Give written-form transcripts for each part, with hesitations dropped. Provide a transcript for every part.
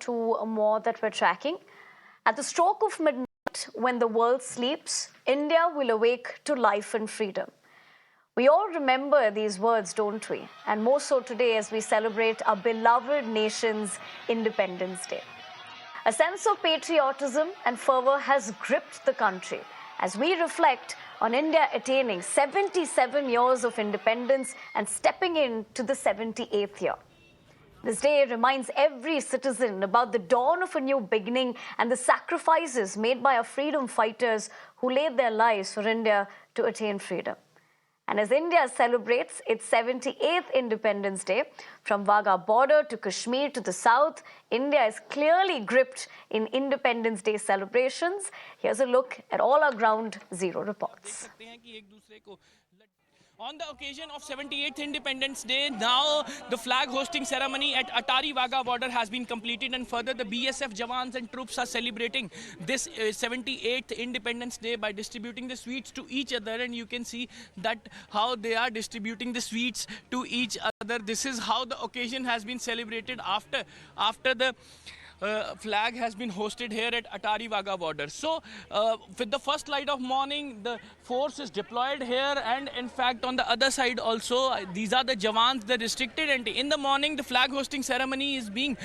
to more that we're tracking. At the stroke of midnight, when the world sleeps, India will awake to life and freedom. We all remember these words, don't we? And more so today as we celebrate our beloved nation's Independence Day. A sense of patriotism and fervor has gripped the country as we reflect on India attaining 77 years of independence and stepping into the 78th year. This day reminds every citizen about the dawn of a new beginning and the sacrifices made by our freedom fighters who laid their lives for India to attain freedom. And as India celebrates its 78th Independence Day, from Wagah border to Kashmir to the south, India is clearly gripped in Independence Day celebrations. Here's a look at all our Ground Zero reports. On the occasion of 78th Independence Day, now the flag hosting ceremony at Atari Wagah border has been completed, and further the BSF Jawans and troops are celebrating this 78th Independence Day by distributing the sweets to each other, and you can see that how they are distributing the sweets to each other. This is how the occasion has been celebrated after the flag has been hosted here at Atari Wagah border. So with the first light of morning, the force is deployed here, and in fact on the other side also, these are the Jawans, the restricted entry. In the morning, the flag hosting ceremony is being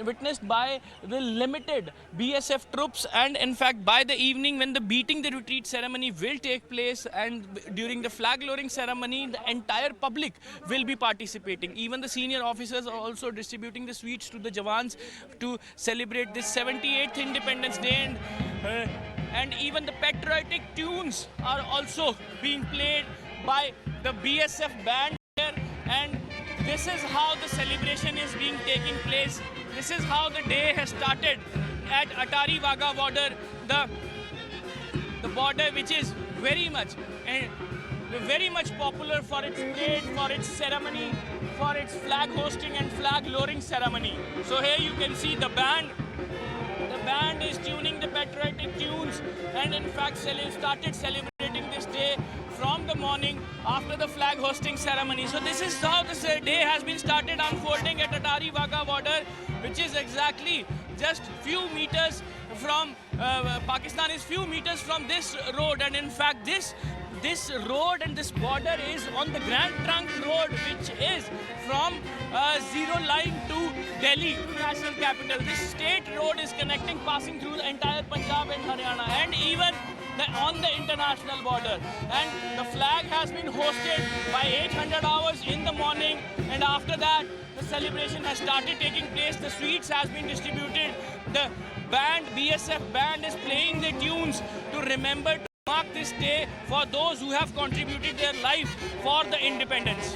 witnessed by the limited BSF troops, and in fact by the evening when the beating the retreat ceremony will take place, and during the flag lowering ceremony, the entire public will be participating. Even the senior officers are also distributing the sweets to the Jawans to celebrate this 78th Independence Day, and even the patriotic tunes are also being played by the BSF band here, and this is how the celebration is being taking place. This is how the day has started at Atari Wagah border, the border which is very much popular for its parade, for its ceremony, for its flag hosting and flag lowering ceremony. So here you can see the band is tuning the patriotic tunes, and in fact started celebrating this day from the morning after the flag hosting ceremony. So this is how this day has been started unfolding at Atari Wagah border, which is exactly just few meters from Pakistan is few meters from this road, and in fact this road and this border is on the Grand Trunk Road, which is from Zero Line to Delhi, national capital. This state road is connecting, passing through the entire Punjab and Haryana, and even on the international border. And the flag has been hosted by 800 hours in the morning, and after that the celebration has started taking place. The sweets has been distributed. The band, BSF band, is playing the tunes to remember to mark this day for those who have contributed their life for the independence.